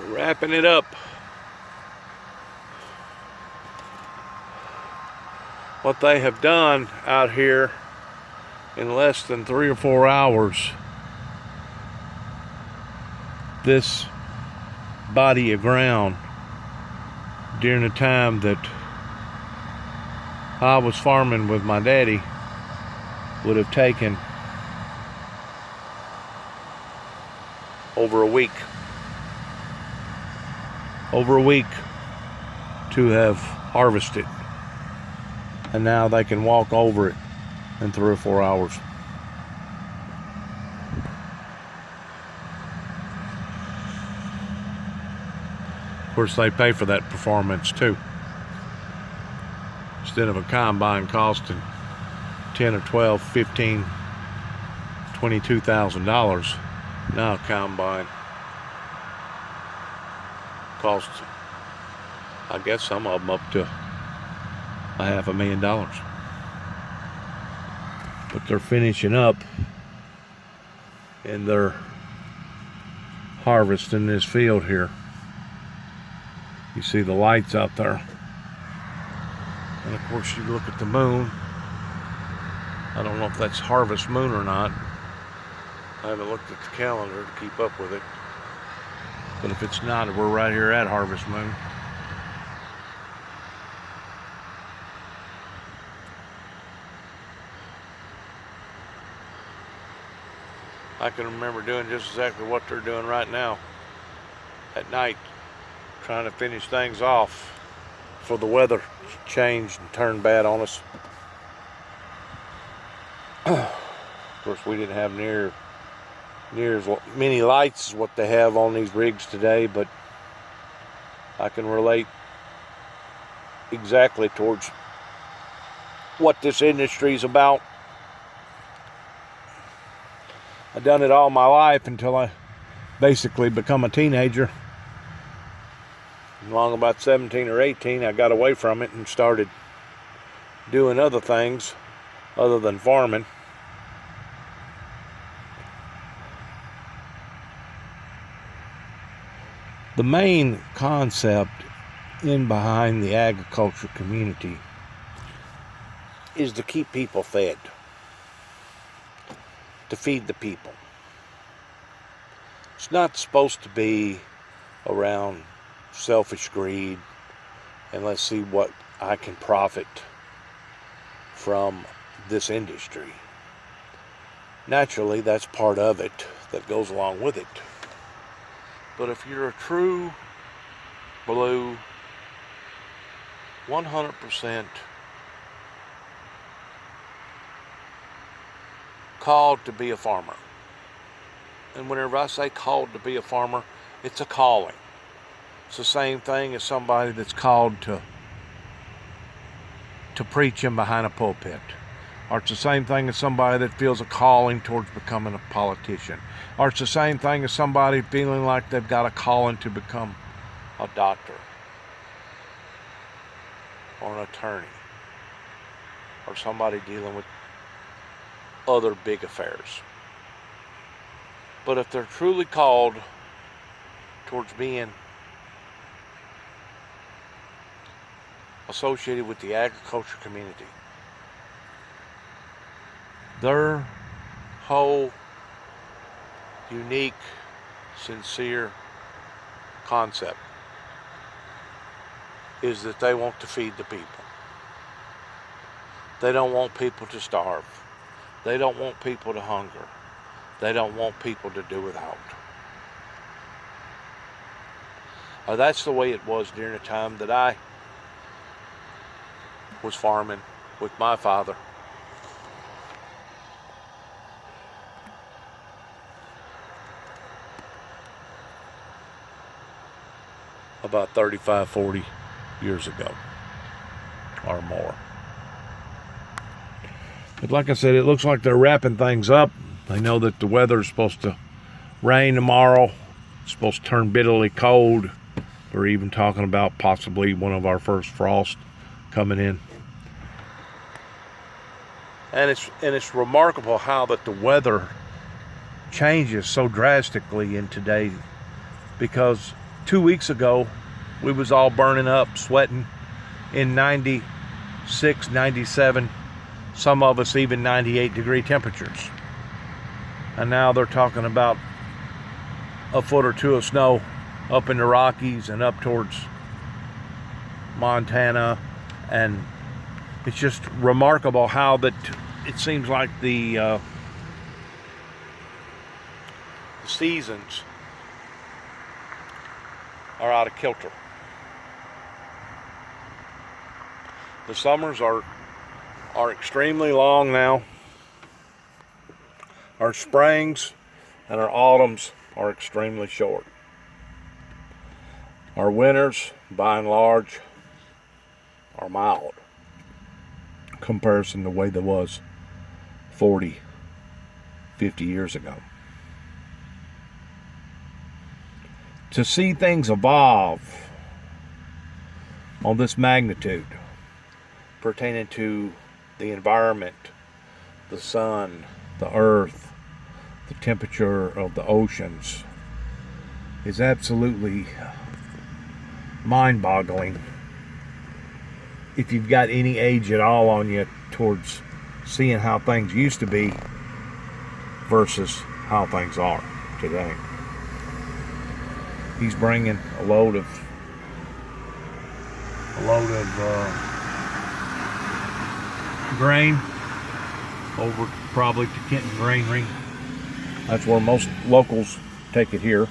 Wrapping it up. What they have done out here in less than 3 or 4 hours, this body of ground during the time that I was farming with my daddy would have taken over a week to have harvested, and now they can walk over it in 3 or 4 hours. Of course, they pay for that performance too. Instead of a combine costing $10 or $12, $15, $22,000, now a combine costs, I guess, some of them up to $500,000. But they're finishing up and they're harvesting this field here. You see the lights out there. And of course you look at the moon. I don't know if that's harvest moon or not. I haven't looked at the calendar to keep up with it. But if it's not, we're right here at harvest moon. I can remember doing just exactly what they're doing right now at night, trying to finish things off before the weather changed and turned bad on us. Of course, we didn't have near as many lights as what they have on these rigs today, but I can relate exactly towards what this industry is about. I've done it all my life until I basically become a teenager. Along about 17 or 18, I got away from it and started doing other things other than farming. The main concept in behind the agriculture community is to keep people fed, to feed the people. It's not supposed to be around selfish greed and let's see what I can profit from this industry. Naturally, that's part of it that goes along with it. But if you're a true blue 100% called to be a farmer, and whenever I say called to be a farmer, it's a calling. It's the same thing as somebody that's called to preach in behind a pulpit. Or it's the same thing as somebody that feels a calling towards becoming a politician. Or it's the same thing as somebody feeling like they've got a calling to become a doctor or an attorney or somebody dealing with other big affairs. But if they're truly called towards being associated with the agriculture community, their whole unique, sincere concept is that they want to feed the people. They don't want people to starve. They don't want people to hunger. They don't want people to do without. That's the way it was during the time that I was farming with my father. About 35, 40 years ago or more. But like I said, it looks like they're wrapping things up. They know that the weather is supposed to rain tomorrow. It's supposed to turn bitterly cold. They're even talking about possibly one of our first frosts coming in. And it's remarkable how that the weather changes so drastically in today, because 2 weeks ago, we was all burning up, sweating in 96, 97, some of us even 98-degree temperatures. And now they're talking about a foot or two of snow up in the Rockies and up towards Montana. And it's just remarkable how that it seems like the seasons are out of kilter. The summers are extremely long now. Our springs and our autumns are extremely short. Our winters, by and large, are mild in comparison to the way they was 40, 50 years ago. To see things evolve on this magnitude pertaining to the environment, the sun, the earth, the temperature of the oceans is absolutely mind-boggling if you've got any age at all on you towards seeing how things used to be versus how things are today. He's bringing a load of grain over probably to Kenton Granary. That's where most locals take it here.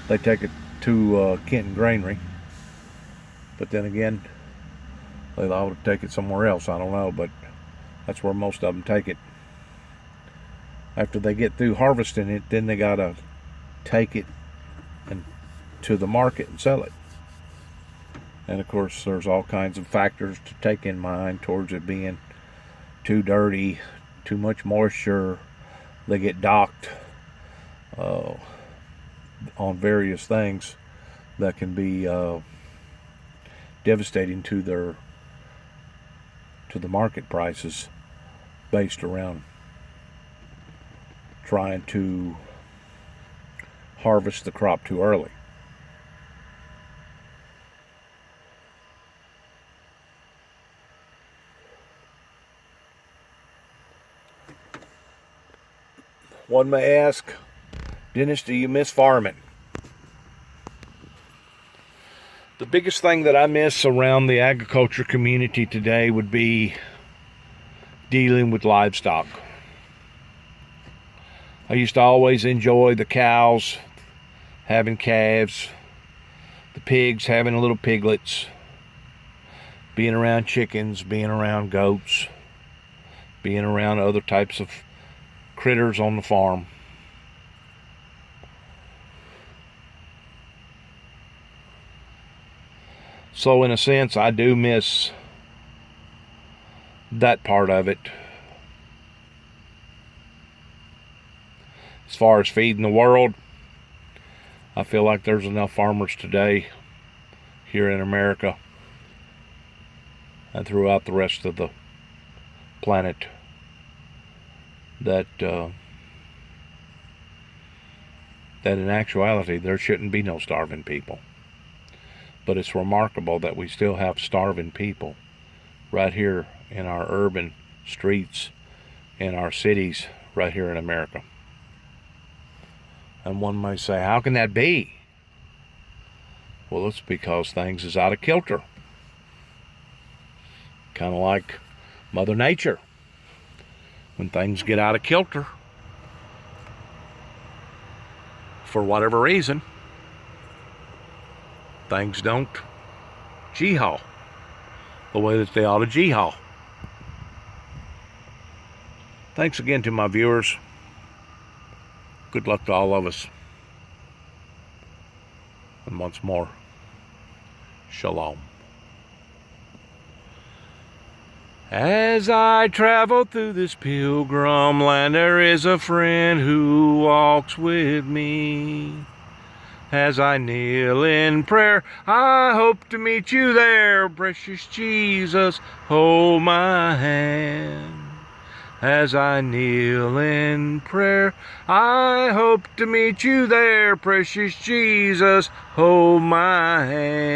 They take it to Kenton Granary. But then again, they ought to take it somewhere else. I don't know, but that's where most of them take it. After they get through harvesting it, then they gotta take it and to the market and sell it. And of course, there's all kinds of factors to take in mind towards it being too dirty, too much moisture. They get docked on various things that can be devastating to the market prices, based around trying to harvest the crop too early. One may ask, Dennis, do you miss farming? The biggest thing that I miss around the agriculture community today would be dealing with livestock. I used to always enjoy the cows having calves, the pigs having little piglets, being around chickens, being around goats, being around other types of critters on the farm. So in a sense, I do miss that part of it. As far as feeding the world, I feel like there's enough farmers today here in America and throughout the rest of the planet that in actuality there shouldn't be no starving people. But it's remarkable that we still have starving people right here in our urban streets, in our cities, right here in America. And one may say, how can that be? Well, it's because things is out of kilter. Kind of like Mother Nature. When things get out of kilter, for whatever reason, things don't gee-haw the way that they ought to gee-haw. Thanks again to my viewers. Good luck to all of us. And once more, shalom. As I travel through this pilgrim land, there is a friend who walks with me. As I kneel in prayer, I hope to meet you there. Precious Jesus, hold my hand. as I kneel in prayer. I hope to meet you there, precious Jesus, hold my hand.